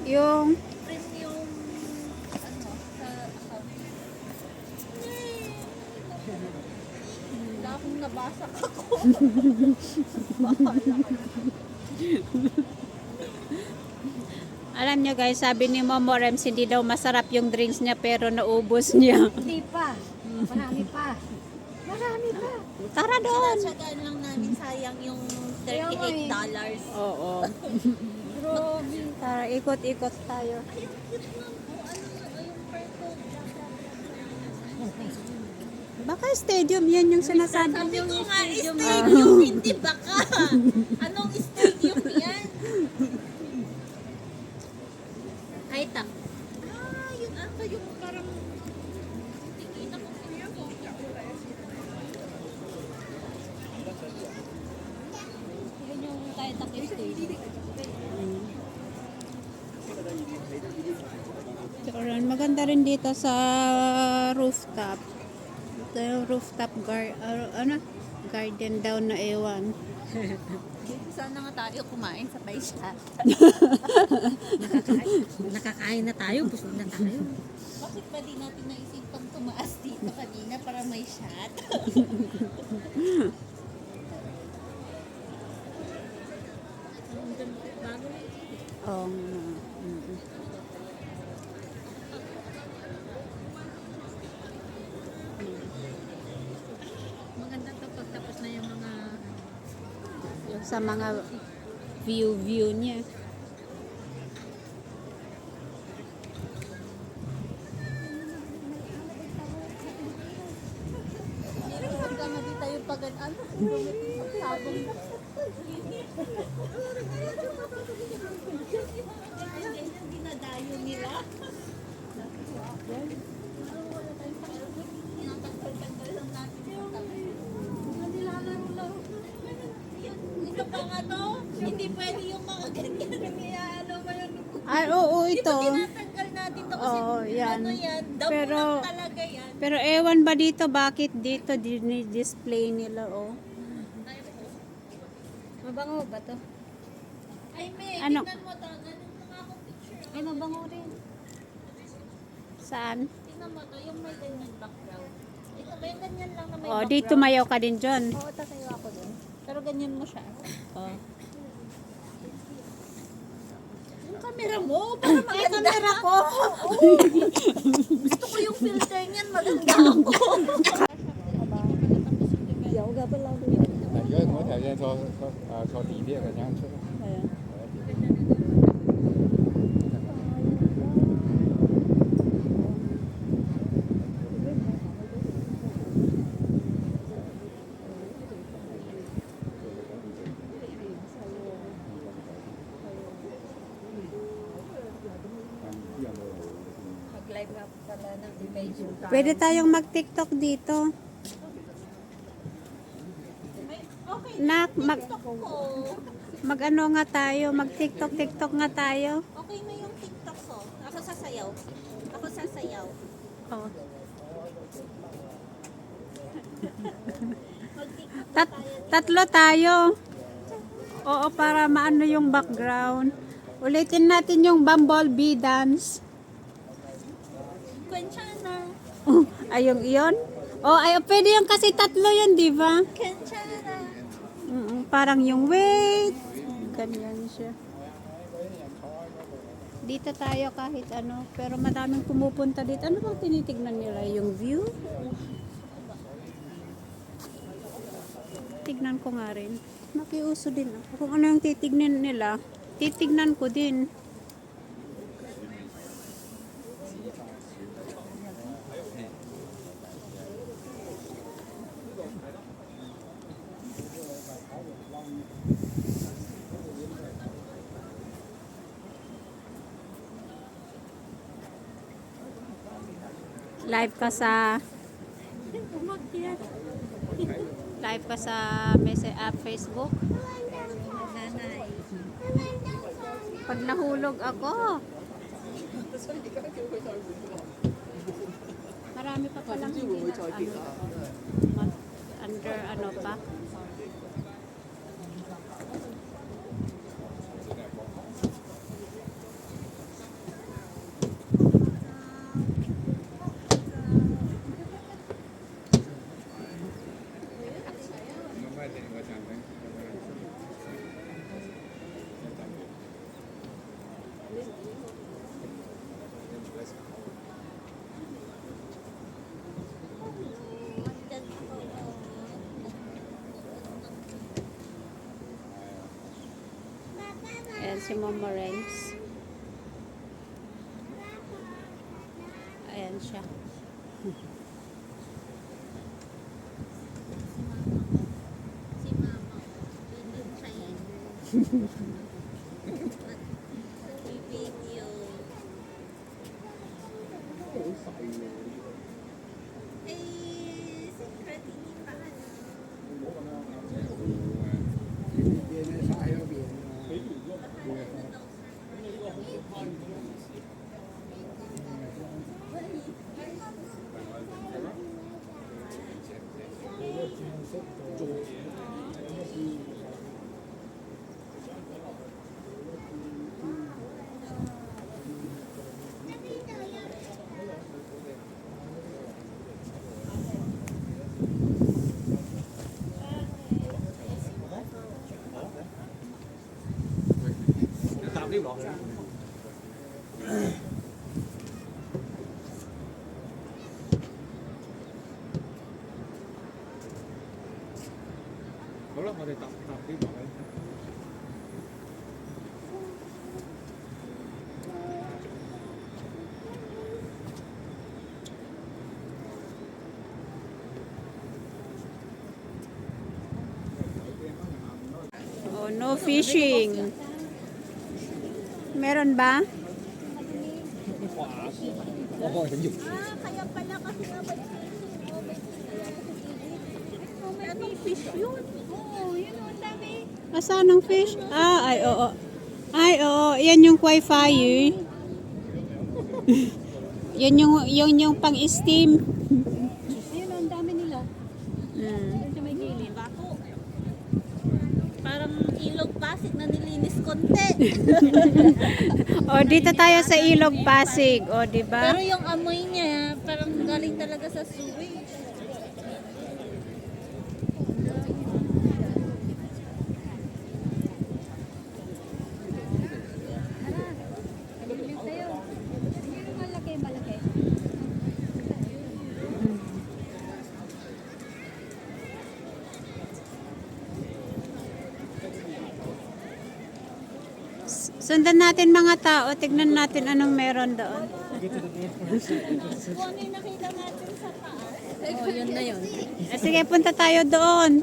Yung Premium, ano, sa account. Wala akong nabasa ako. Bahala ka. alam nyo guys, sabi ni Momo Rems, hindi daw masarap yung drinks niya pero naubos niya. Hindi pa. Marami pa. Marami pa. Tara doon. Sinatsagaan lang namin, sayang yung $38. Oo. Grabe. Tara, ikot-ikot tayo. Ayun, cute lang po. Ano, yung purple. Baka stadium yan yung sinasabi. Sabi ko nga, stadium, hindi baka. Anong stadium yan? Ay, tak. Ah, yun ata yung parang tingin ako siya. Yun yung kaya tak stadium. Maganda rin dito sa rooftop. Ito yung rooftop garden daw na ewan. Sana nga tayo kumain sa Paisha. Nakakain na tayo. Busog na tayo. Bakit ba di natin naisipang tumaas dito kanina para may shot? Oh, Maganda to pagtapos na yung mga sa mga view niya. Hanggang na di tayo pag-ano. Sabong. Ganyan dinadayo nila. Tinatanggal-tanggal lang natin yung tabi. Nilalaro-laro. Ito pa nga to. Hindi pwede yung mga ganyan. Ano ba yun? Ay, oo, ito. Tinatanggal natin to kasi Oo, yan. ano yan. Damo Pero- lang talaga yan. Pero ewan ba dito, bakit dito display nila, oh. mabango ba to? Ay, may, Ano? tingnan mo to. Ganun na nga akong picture. Ay, mabango rin. Saan? Tingnan mo to, yung may ganyan background. Ito ba yung ganyan lang na may Oh, background? dito mayaw ka din dyan. Oo, tatayo ako dun. Pero ganyan mo siya. Oh. Yung camera mo, para maganda. camera ko. Gusto ko yung filter niyan, maganda ako. Nếu mỗi thời gian cho tí điện là nhang chỗ. Mag-live nga pala ng image. Pwede tayong mag-TikTok dito. Okay, Nak, TikTok ko. mag-ano nga tayo, mag-TikTok nga tayo. Okay na yung TikTok ko. Ako sasayaw. Ako sasayaw. Oh. Mag-TikTok na Tat tayo. tatlo tayo. Oo, para maano yung background. Ulitin natin yung Bumblebee dance. Kwenchana. Ayong iyon. Oh, ay pwede yung kasi tatlo yun, di ba? Kwenchana. Parang yung wait. Ganyan siya. Dito tayo kahit ano, pero madaming pumupunta dito. Ano bang tinitignan nila? Yung view? Tignan ko nga rin. Makiuso din ako. Kung ano yung titignan nila, titignan ko din. Live ka sa Facebook. Nanay. Pag nahulog ako. Marami pa palang hindi na under ano pa. si Momo Renz. Ayan siya. Si Mama. Hindi siya yan. Video. Eh, secret hindi pa ano. Hả là, tôi tập tiếp vào đây. Oh, no fishing. Meron ba? Kaya pala kasi anong fish yun? Oo, yun o, ang dami. Asan ang fish? Ah, ay oo. Ay oo, yan yung koi fire. Yung pang-steam. Ayun, ang dami nila. Doon sa may gilid. Bako. Parang ilog Pasig na nilinis konti. O, dito tayo sa Ilog Pasig. O, di ba? Pero yung amoy niya, parang galing talaga sa sewage. Malaki. Sundan natin mga tao. Tignan natin anong meron doon. Kung ano yung nakita natin sa taas. Oh, yun na yun. Sige, punta tayo doon.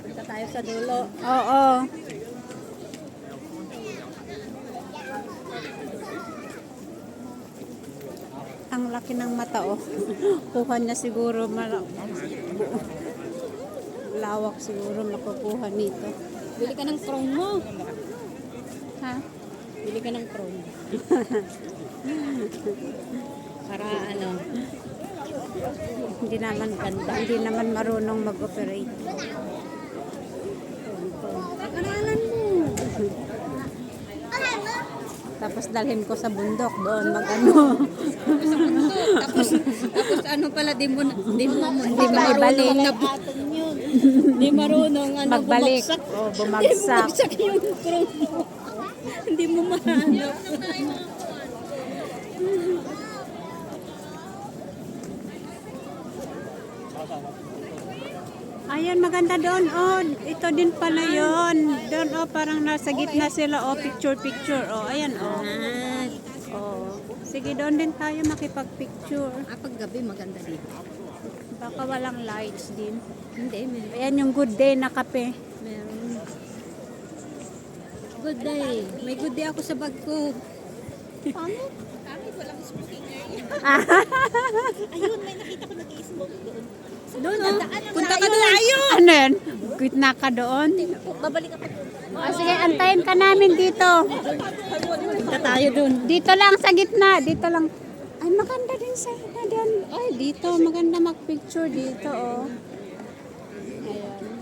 Punta tayo sa dulo. Oo. Ang laki ng mata, oh. Kuha niya siguro lawak siguro makukuha nito. Bili ka ng crown mo. Ha? Bili ka ng crown. Para ano. Hindi naman ganda. Hindi naman marunong mag-operate. Pag-aralan mo. Tapos dalhin ko sa bundok doon mag-ano. Tapos ano pala, di mo maibalik. Di marunong ano, Magbalik. bumagsak. O, bumagsak. Bumagsak yung crown mo. Hindi mo mahanap. Ayun, maganda doon. Oh, ito din pala yun. Doon, oh, parang nasa gitna sila. Oh, picture. Oh, ayan, oh. Oh. Sige, doon din tayo makipag-picture. Pag gabi maganda dito. Baka walang lights din. Hindi, meron. Ayan yung good day na kape. Meron. Good day. May good day ako sa bag ko. Pangit, walang smoking area. Ayun, may nakita ko nag-i-smoke doon. Doon, punta ka doon. Ano yan? Gitna ka doon? Babalik ako. Sige, antayin ka namin dito. Punta tayo doon. Dito lang sa gitna. Dito lang. Ay, maganda din sa gitna doon. Ay, dito. Maganda mag-picture dito, oh. Ayan.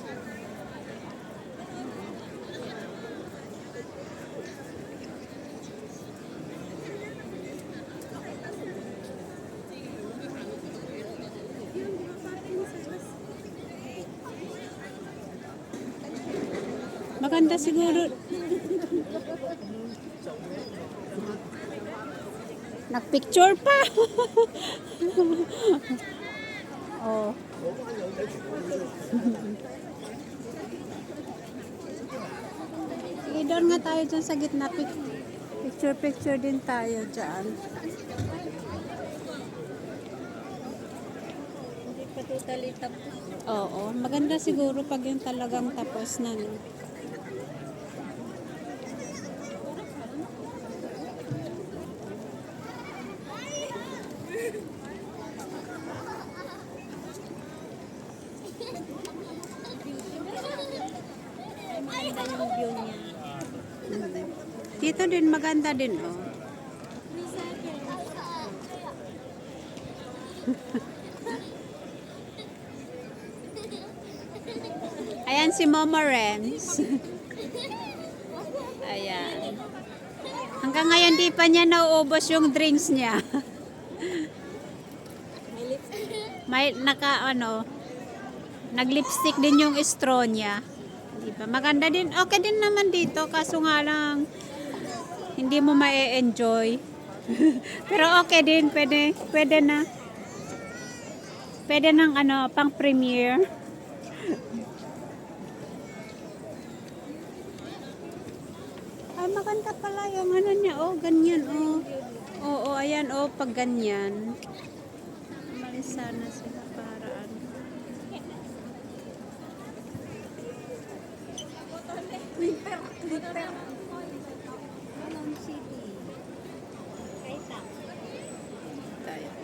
Maganda siguro. Nagpicture pa. Oh. Sige, Sige, doon nga tayo dyan sa gitna. Picture din tayo dyan. Hindi pa totally tapos. Oo, maganda siguro pag yung talagang tapos na. No? Maganda yung view niya. Dito din maganda din, oh. Ayan si Mama Rems. Ayan. Hanggang ngayon di pa niya nauubos yung drinks niya. May nag-lipstick din yung straw niya. Diba? Maganda din. Okay din naman dito kaso nga lang hindi mo ma-enjoy. Pero okay din, pwede na. Pwede ng pang premiere. Ay, maganda pala yung niya. Oh, ganyan, oh. Oo, ayan, oh, pag ganyan. Umalis sana sila para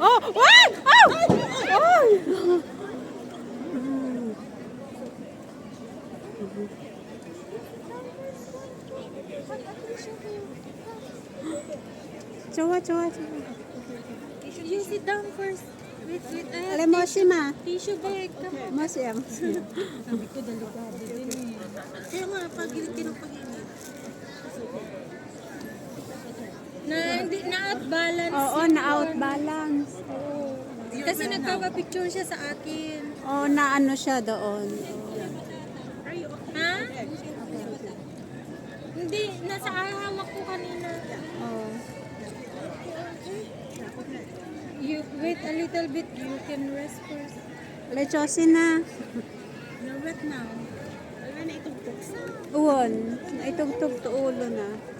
Oh! What? Oh! Oh! Jowa. You sit down first. Wait, Alam mo si Ma. tissue bag. Come on. Mas yan. Sabi ko, delikado din eh. Kaya nga, pag kinapag-init. Hindi na out balance. Oo, na-out balance. Kasi nagpapapicture siya sa akin. Oo, na siya doon. Ha? Hindi, nasa hawak ko kanina. Oh. You wait a little bit, you can rest first. Lechosin na. You're wet now. Wala na itong Uwon. Itugtog to ulo na.